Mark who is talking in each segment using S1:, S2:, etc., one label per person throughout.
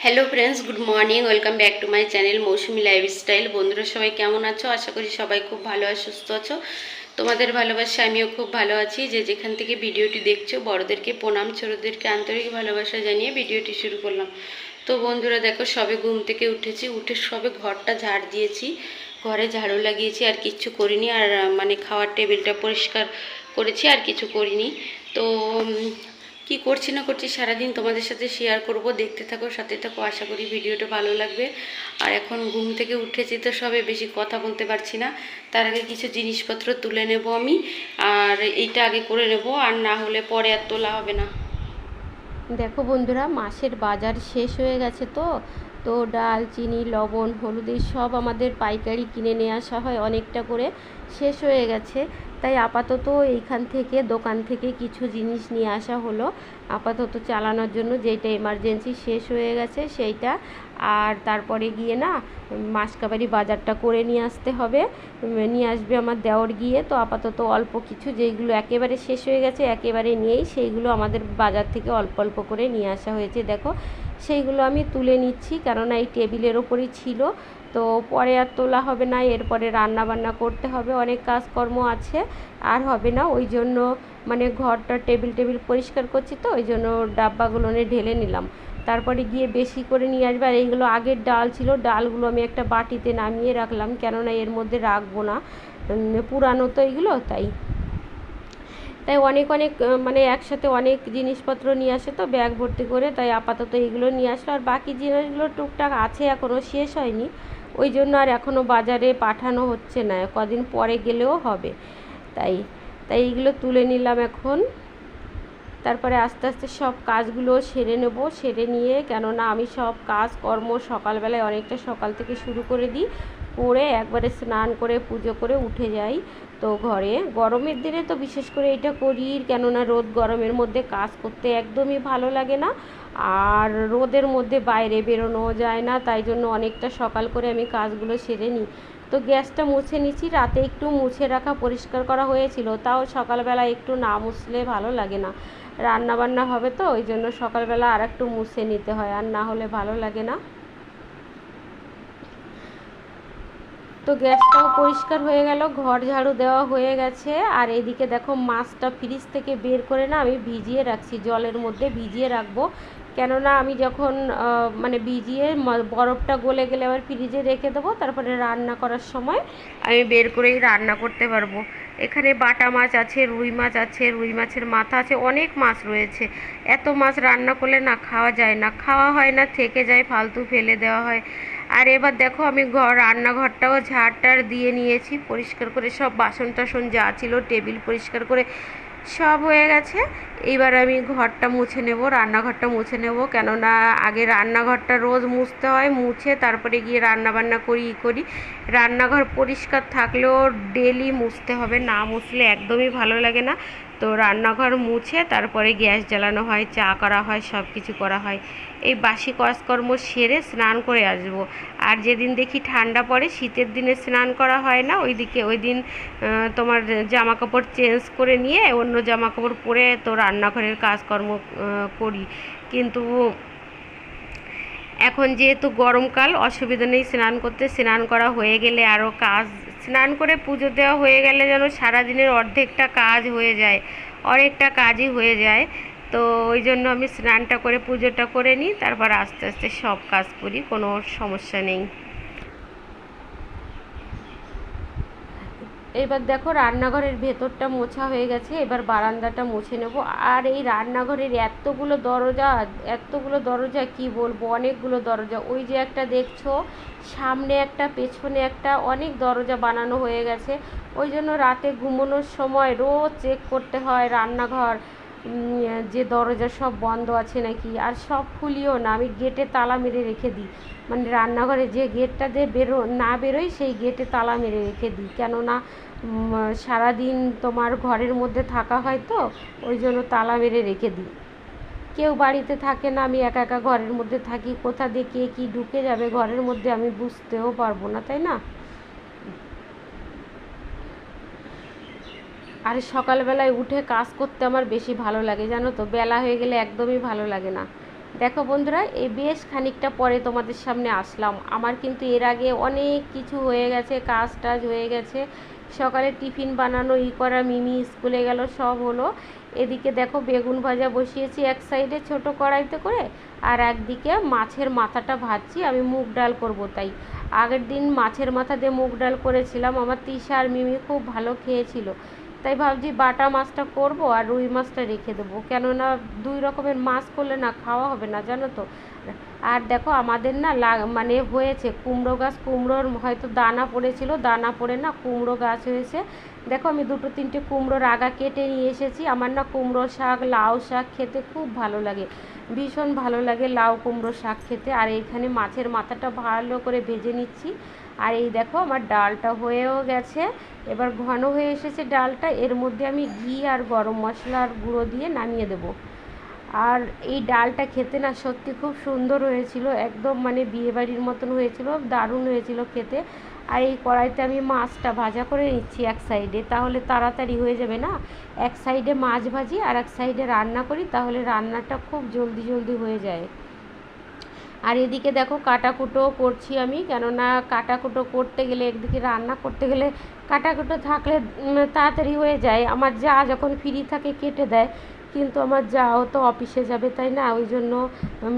S1: Hello friends, good morning. Welcome back to my channel Mousumi lifestyle. বন্ধুরা সবাই কেমন আছো? আশা করি সবাই খুব ভালো আর সুস্থ আছো। তোমাদের ভালোবাসা আমিও খুব ভালো আছি। যে যেখান থেকে ভিডিওটি দেখছো, বড়দেরকে প্রণাম, ছোটদেরকে আন্তরিক ভালোবাসা জানিয়ে ভিডিওটি শুরু করলাম। তো বন্ধুরা দেখো, সবে ঘুম থেকে উঠেছি, উঠে সবে ঘরটা ঝাড় দিয়েছি, ঘরে ঝাড়ু লাগিয়েছি, আর কিচ্ছু করিনি। আর খাওয়ার টেবিলটা পরিষ্কার করেছি, আর কিছু করিনি। তো কি করছি না করছি সারাদিন তোমাদের সাথে শেয়ার করব, দেখতে থাকো, সাথে থাকো। আশা করি ভিডিওটা ভালো লাগবে। আর এখন ঘুম থেকে উঠেছি তো সবে বেশি কথা বলতে পারছি না, তার আগে কিছু জিনিসপত্র তুলে নেব আমি, আর এইটা আগে করে নেব, আর না হলে পরে আর তোলা হবে না। দেখো বন্ধুরা, মাসের বাজার শেষ হয়ে গেছে, তো ডাল, চিনি, লবণ, হলুদ এই সব আমাদের পাইকারি কিনে নিয়ে আসা হয় অনেকটা করে, শেষ হয়ে গেছে। তাই আপাতত এইখান থেকে, দোকান থেকে কিছু জিনিস নিয়ে আসা হলো আপাতত চালানোর জন্য, যেটা এমার্জেন্সি শেষ হয়ে গেছে সেইটা। আর তারপরে গিয়ে না মাসকাবারি বাজারটা করে নিয়ে আসতে হবে, নিয়ে আসবে আমার দেওর গিয়ে। তো আপাতত অল্প কিছু যেইগুলো একেবারে শেষ হয়ে গেছে একেবারে নিয়েই সেইগুলো আমাদের বাজার থেকে অল্প অল্প করে নিয়ে আসা হয়েছে। দেখো সেইগুলো আমি তুলে নিচ্ছি, কেননা এই টেবিলের ওপরই ছিল, তো পরে আর তোলা হবে না। এরপরে রান্না বান্না করতে হবে, অনেক কাজকর্ম আছে, আর হবে না। ওই জন্য ঘরটা টেবিল পরিষ্কার করছি, তো ওই জন্য ডাব্বাগুলো ঢেলে নিলাম, তারপরে গিয়ে বেশি করে নিয়ে আসবে। আর এইগুলো আগের ডাল ছিল, ডালগুলো আমি একটা বাটিতে নামিয়ে রাখলাম, কেননা এর মধ্যে রাখবো না, পুরানো তো এইগুলো। তাই অনেক অনেক একসাথে অনেক জিনিসপত্র নিয়ে আসে, তো ব্যাগ ভর্তি করে, তাই আপাতত এইগুলো নিয়ে আসলো। আর বাকি জিনিসগুলো টুকটাক আছে, এখনও শেষ হয়নি, ওই জন্য আর এখনও বাজারে পাঠানো হচ্ছে না, কদিন পরে গেলেও হবে। তাই এইগুলো তুলে নিলাম এখন। তারপরে আস্তে আস্তে সব কাজগুলো সেরে নেব, সেরে নিয়ে, কেননা আমি সব কাজকর্ম সকালবেলায় অনেকটা সকাল থেকে শুরু করে দিই, করে একবারে স্নান করে পুজো করে উঠে যাই। তো ঘরে গরমের দিনে তো বিশেষ করে এটা করি, কেননা রোদ গরমের মধ্যে কাজ করতে একদমই ভালো লাগে না, আর রোদের মধ্যে বাইরে বেরোনো যায় না, তাই জন্য অনেকটা সকাল করে আমি কাজগুলো সেরে নিই। তো গ্যাসটা মুছে নিচ্ছি, রাতে একটু মুছে রাখা পরিষ্কার করা হয়েছিল, তাও সকালবেলা একটু না মুছলে ভালো লাগে না, রান্না বান্না হবে তো ওই জন্য সকালবেলা আর একটু মুছে নিতে হয়, আর না হলে ভালো লাগে না। তো গ্যাসটাও পরিষ্কার হয়ে গেল, ঘর ঝাড়ু দেওয়া হয়ে গেছে। আর এইদিকে দেখো, মাছটা ফ্রিজ থেকে বের করে না আমি ভিজিয়ে রাখছি, জলের মধ্যে ভিজিয়ে রাখবো, কেননা আমি যখন ভিজিয়ে বরফটা গলে গেলে আবার ফ্রিজে রেখে দেবো, তারপরে রান্না করার সময় আমি বের করেই রান্না করতে পারবো। এখানে বাটা মাছ আছে, রুই মাছ আছে, রুই মাছের মাথা আছে, অনেক মাছ রয়েছে। এত মাছ রান্না করলে না খাওয়া যায় না, খাওয়া হয় না, থেকে যায়, ফালতু ফেলে দেওয়া হয়। আর এবার দেখো, আমি রান্নাঘরটাও ঝাড়টার দিয়ে নিয়েছি, পরিষ্কার করে সব বাসন টাসন যা ছিল টেবিল পরিষ্কার করে সব হয়ে গেছে। এইবার আমি ঘরটা মুছে নেব, রান্নাঘরটা মুছে নেব, কেননা আগে রান্নাঘরটা রোজ মুছতে হয়, মুছে তারপরে গিয়ে রান্না বান্না করি। রান্নাঘর পরিষ্কার থাকলেও ডেলি মুছতে হবে, না মুছলে একদমই ভালো লাগে না। তো রান্নাঘর মুছে তারপরে গ্যাস জ্বালানো হয়, চা করা হয়, সব কিছু করা হয়। এই বাসি কাজকর্ম সেরে স্নান করে আসবো। আর যেদিন দেখি ঠান্ডা পড়ে, শীতের দিনে স্নান করা হয় না, ওই দিন তোমার জামা কাপড় চেঞ্জ করে নিয়ে অন্য জামা কাপড় পরে তো রান্নাঘরের কাজকর্ম করি। কিন্তু এখন যেহেতু গরমকাল, অসুবিধা নেই স্নান করতে, স্নান করা হয়ে গেলে আরও কাজ, স্নান করে পুজো দেওয়া হয়ে গেলে যেন সারাদিনের অর্ধেকটা কাজ হয়ে যায়, অনেকটা কাজই হয়ে যায়। তো ওই জন্য আমি স্নানটা করে পুজোটা করে নিই, তারপর আস্তে আস্তে সব কাজ করি, কোনো সমস্যা নেই। এবার দেখো, রান্নাঘরের ভেতরটা মোছা হয়ে গেছে, এবার বারান্দাটা মুছে নেব। আর এই রান্নাঘরের এতগুলো দরজা কি বলবো, অনেকগুলো দরজা, ওই যে একটা দেখছো, সামনে একটা, পেছনে একটা, অনেক দরজা বানানো হয়ে গেছে। ওই জন্য রাতে ঘুমানোর সময় রোজ চেক করতে হয় রান্নাঘর, যে দরজা সব বন্ধ আছে নাকি। আর সব খুলিও না, আমি গেটে তালা মেরে রেখে দিই, রান্নাঘরে যে গেটটা দিয়ে বেরোই সেই গেটে তালা মেরে রেখে দিই, কেননা সারাদিন তোমার ঘরের মধ্যে থাকা হয়, তো ওই জন্য তালা মেরে রেখে দিই। কেউ বাড়িতে থাকে না, আমি একা একা ঘরের মধ্যে থাকি, কোথা দিয়ে কে কী ঢুকে যাবে ঘরের মধ্যে আমি বুঝতেও পারবো না, তাই না। আর সকালবেলায় উঠে কাজ করতে আমার বেশি ভালো লাগে, জানো তো, বেলা হয়ে গেলে একদমই ভালো লাগে না। দেখো বন্ধুরা, এই বেশ খানিকটা পরে তোমাদের সামনে আসলাম। আমার কিন্তু এর আগে অনেক কিছু হয়ে গেছে, কাজ টাজ হয়ে গেছে, সকালে টিফিন বানানো, করা, মিমি স্কুলে গেল, সব হলো। এদিকে দেখো বেগুন ভাজা বসিয়েছি এক সাইডে ছোট কড়াইতে করে, আর একদিকে মাছের মাথাটা ভাজছি। আমি মুগ ডাল করব, তাই আগের দিন মাছের মাথা দিয়ে মুগ ডাল করেছিলাম, আমার তিশা আর মিমি খুব ভালো খেয়েছিল। তাই ভাবছি বাটা মাছটা করব আর রুই মাছটা রেখে দেবো, কেননা দুই রকমের মাছ করলে না খাওয়া হবে না, জানো তো। আর দেখো আমাদের না মানে হয়েছে কুমড়ো গাছ, কুমড়োর হয়তো দানা পড়েছিল, দানা পড়ে না কুমড়ো গাছ হয়েছে। দেখো আমি দুটো তিনটে কুমড়োর আগা কেটে নিয়ে এসেছি। আমার না কুমড়ো শাক, লাউ শাক খেতে খুব ভালো লাগে, ভীষণ ভালো লাগে লাউ কুমড়ো শাক খেতে। আর এইখানে মাছের মাথাটা ভালো করে ভেজে নিচ্ছি। আর এই দেখো আমার ডালটা হয়েও গেছে, এবার ঘন হয়ে এসেছে ডালটা। এর মধ্যে আমি ঘি আর গরম মশলার গুঁড়ো দিয়ে নামিয়ে দেবো। আর এই ডালটা খেতে না সত্যি খুব সুন্দর হয়েছিল, একদম মানে বিয়েবাড়ির মতন হয়েছিল, দারুণ হয়েছিল খেতে। আর এই কড়াইতে আমি মাছটা ভাজা করে নিচ্ছি এক সাইডে, তাহলে তাড়াতাড়ি হয়ে যাবে না। এক সাইডে মাছ ভাজি আর এক সাইডে রান্না করি, তাহলে রান্নাটা খুব জলদি জলদি হয়ে যায়। আর এদিকে দেখো কাটাকুটো করছি আমি, কেননা কাটাকুটো করতে গেলে, একদিকে রান্না করতে গেলে কাটাকুটো থাকলে তাড়াতাড়ি হয়ে যায়। আমার যা যখন ফ্রি থাকে কেটে দেয়, কিন্তু আমার যাও তো অফিসে যাবে, তাই না, ওই জন্য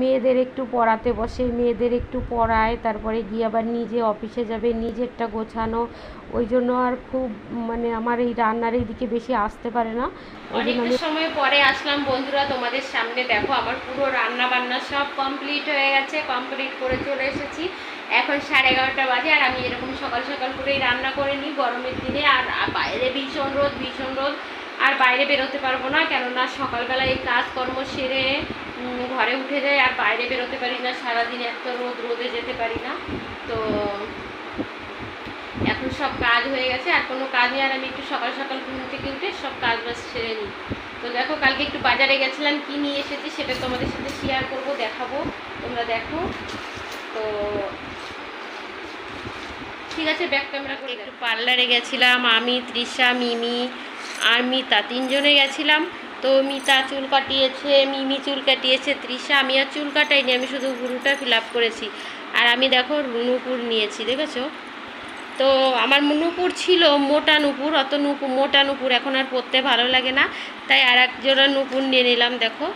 S1: মেয়েদের একটু পড়াতে বসে, মেয়েদের একটু পড়ায়, তারপরে গিয়ে আবার নিজে অফিসে যাবে, নিজেরটা গোছানো, ওই জন্য আর খুব মানে আমার এই রান্নার এই দিকে বেশি আসতে পারে না। অনেকটা সময় পরে আসলাম বন্ধুরা তোমাদের সামনে। দেখো আমার পুরো রান্না বান্না সব কমপ্লিট হয়ে গেছে, কমপ্লিট করে চলে এসেছি। এখন 11:30 বাজে, আর আমি এরকম সকাল সকাল করেই রান্না করে নিই গরমের দিনে। আর বাইরে ভীষণ রোদ, ভীষণ রোদ, আর বাইরে বেরোতে পারবো না, কেননা সকালবেলা এই কাজকর্ম সেরে ঘরে উঠে যায়, আর বাইরে বেরোতে পারি না সারাদিন, এত রোদ, রোদে যেতে পারি না। তো এখন সব কাজ হয়ে গেছে, আর কোনো কাজ নেই। আর আমি একটু সকাল সকাল ঘুম থেকে উঠে সব কাজ বাজ সেরে নিই। তো দেখো কালকে একটু বাজারে গেছিলাম, কি নিয়ে এসেছি সেটা তোমাদের সাথে শেয়ার করব, দেখাবো, তোমরা দেখো। তো ঠিক আছে, ব্যাক ক্যামেরা করে। একটু পার্লারে গেছিলাম আমি, তৃষা, মিমি আর মিতা, তিনজনে গেছিলাম। তো মিতা চুল কাটিয়েছে, মিমি চুল কাটিয়েছে, তৃষা, আমি আর চুল কাটাইনি, আমি শুধু ভুরুটা ফিল আপ করেছি। আর আমি দেখো নুপুর নিয়েছি, দেখেছো তো। আমার নুপুর ছিল মোটা নুপুর, অত মোটা নুপুর এখন আর পরতে ভালো লাগে না, তাই আর এক জোড়া নুপুর নিয়ে নিলাম। দেখো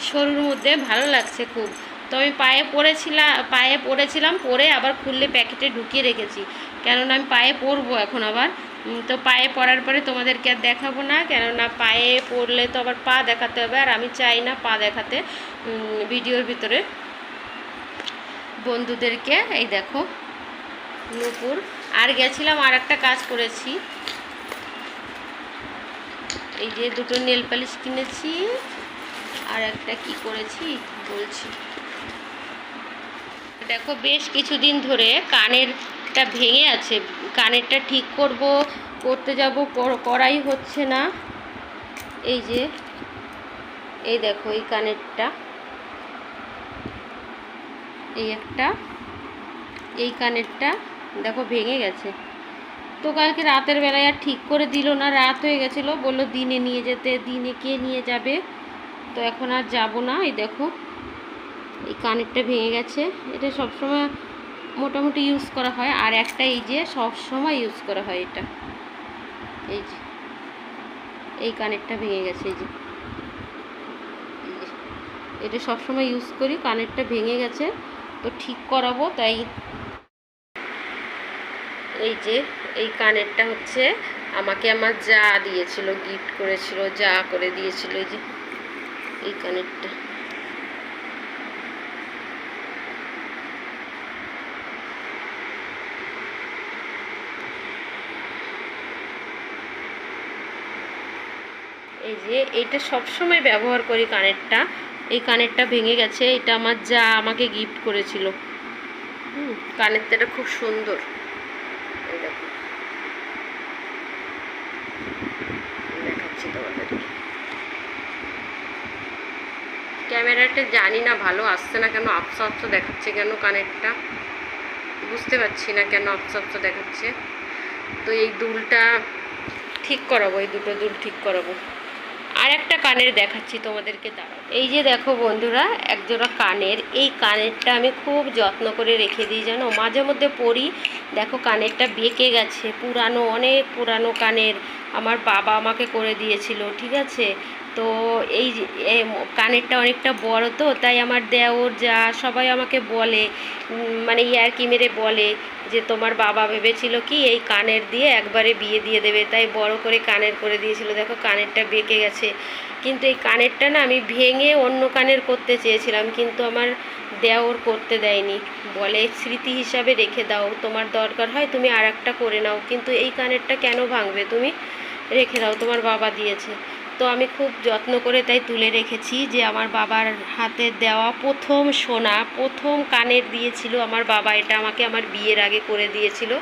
S1: সরুর মধ্যে ভালো লাগছে খুব। তো আমি পায়ে পরেছিলাম, পরে আবার খুললে প্যাকেটে ঢুকিয়ে রেখেছি, কেননা আমি পায়ে পরবো এখন আবার। তো পায়ে পরার পরে তোমাদেরকে আর দেখাবো না, কেননা পায়ে পরলে তো আবার পা দেখাতে হবে, আর আমি চাই না পা দেখাতে ভিডিওর ভিতরে বন্ধুদেরকে। এই দেখো নুপুর। আর গেছিলাম আর একটা কাজ করেছি, এই যে দুটো নেল পালিশ কিনেছি, আর একটা কি করেছি বলছি। দেখো বেশ কিছুদিন ধরে কানেরটা ভেঙে আছে, কানেরটা ঠিক করতে যাব, করাই হচ্ছে না। এই যে এই দেখো এই কানেরটা, এই একটা, এই কানেরটা দেখো ভেঙে গেছে। তো কালকে রাতের বেলায় আর ঠিক করে দিল না, রাত হয়ে গেছিলো, বললো দিনে নিয়ে যেতে, দিনে কে নিয়ে যাবে, তো এখন আর যাব না। এই দেখো এই কানেরটা ভেঙে গেছে, এটা সবসময় মোটামুটি ইউজ করা হয়। আর একটা এই যে সবসময় ইউজ করা হয়, এটা এই যে এই কানেরটা ভেঙে গেছে, এই যে এটা সবসময় ইউজ করি, কানেরটা ভেঙে গেছে, তো ঠিক করাবো তাই। এই যে এই কানেরটা হচ্ছে আমাকে আমার যা দিয়েছিল, গিফট করেছিল, যা করে দিয়েছিল, এই যে এই কানেরটা। এই যে এইটা সবসময় ব্যবহার করি কানেরটা, এই কানেরটা ভেঙে গেছে, এটা আমার যা আমাকে গিফট করেছিল। কানেরটা খুব সুন্দর, এই দেখো দেখাচ্ছি তোমাদেরকে। ক্যামেরাটা জানি না ভালো আসছে না কেন, আবসা আবসা দেখাচ্ছে কেন, কানেরটা বুঝতে পারছি না কেন আবসা আবসা দেখাচ্ছে। তো এই দুলটা ঠিক করাবো, এই দুটো দুল ঠিক করাবো। আর একটা কানের দেখাচ্ছি তোমাদেরকে, দাঁড়াবো। এই যে দেখো বন্ধুরা, একজোড়া কানের, এই কানেরটা আমি খুব যত্ন করে রেখে দিই জানো, মাঝে মধ্যে পরি। দেখো কানেরটা বেঁকে গেছে, পুরানো, অনেক পুরানো কানের, আমার বাবা আমাকে করে দিয়েছিল, ঠিক আছে। তো এই কানেরটা অনেকটা বড়, তো তাই আমার দেওর যা সবাই আমাকে বলে, মানে ইয়ার্কি মেরে বলে যে তোমার বাবা ভেবেছিল কি এই কানের দিয়ে একবারে বিয়ে দিয়ে দেবে, তাই বড় করে কানের করে দিয়েছিল। দেখো কানেরটা বেঁকে গেছে, কিন্তু এই কানেরটা না আমি ভেঙে অন্য কানের করতে চেয়েছিলাম, কিন্তু আমার দেওর করতে দেয়নি, বলে স্মৃতি হিসাবে রেখে দাও, তোমার দরকার হয় তুমি আর একটা করে নাও, কিন্তু এই কানেরটা কেন ভাঙবে, তুমি রেখে দাও, তোমার বাবা দিয়েছে। তো আমি খুব যত্ন করে তাই তুলে রেখেছি, যে আমার বাবার হাতে দেওয়া প্রথম সোনা, প্রথম কানের দিয়েছিল আমার বাবা, এটা আমাকে আমার বিয়ের আগে করে দিয়েছিল,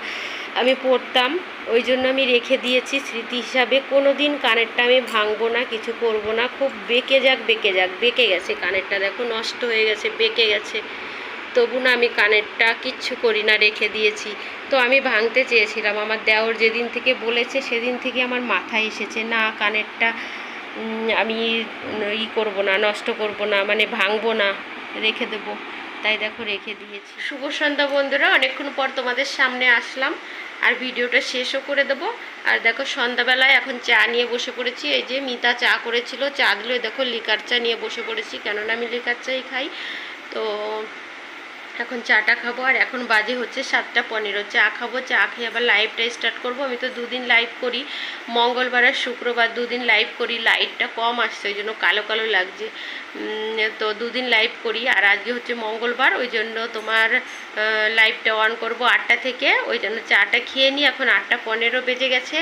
S1: আমি পরতাম, ওই জন্য আমি রেখে দিয়েছি স্মৃতি হিসাবে। কোনো দিন কানেরটা আমি ভাঙবো না, কিছু করব না, খুব বেঁকে যাক বেঁকে যাক, বেঁকে গেছে কানেরটা, দেখো নষ্ট হয়ে গেছে, বেঁকে গেছে, তবু না আমি কানেরটা কিচ্ছু করি না, রেখে দিয়েছি। তো আমি ভাঙতে চেয়েছিলাম, আমার দেওর যেদিন থেকে বলেছে সেদিন থেকে আমার মাথায় এসেছে না কানেরটা আমি করব না, নষ্ট করব না, মানে ভাঙবো না, রেখে দেবো, তাই দেখো রেখে দিয়েছি। শুভ সন্ধ্যা বন্ধুরা, অনেকক্ষণ পর তোমাদের সামনে আসলাম, আর ভিডিওটা শেষও করে দেবো। আর দেখো সন্ধ্যাবেলায় এখন চা নিয়ে বসে পড়েছি, এই যে মিতা চা করেছিল, চা দিলে দেখো লিকার চা নিয়ে বসে পড়েছি, কেননা আমি লিকার চাই খাই। তো এখন চাটা খাবো, আর এখন বাজে হচ্ছে 7:15, চা খাবো, চা খেয়ে আবার লাইভটা স্টার্ট করব। আমি তো দুদিন লাইভ করি, মঙ্গলবার আর শুক্রবার দুদিন লাইভ করি, লাইটটা কম আসছে ওই জন্য কালো কালো লাগছে, তো দুদিন লাইভ করি, আর আজকে হচ্ছে মঙ্গলবার, ওই জন্য তোমার লাইভটা অন করব 8টা থেকে, ওই জন্য চাটা খেয়ে নিই, এখন 8:15 বেজে গেছে।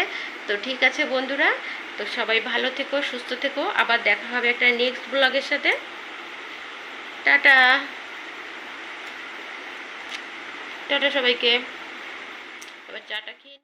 S1: তো ঠিক আছে বন্ধুরা, তো সবাই ভালো থেকো, সুস্থ থেকো, আবার দেখা হবে একটা নেক্সট ব্লগের সাথে। টাটা টাটা সবাইকে, এবার চাটা খেয়ে